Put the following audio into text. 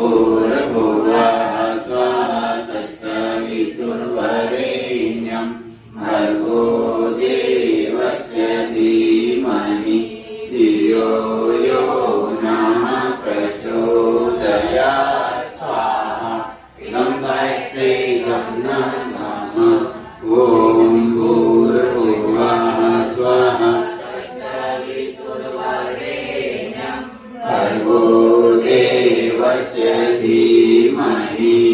Hãy subscribe cho kênh Ghiền Mì Gõ để không bỏ lỡ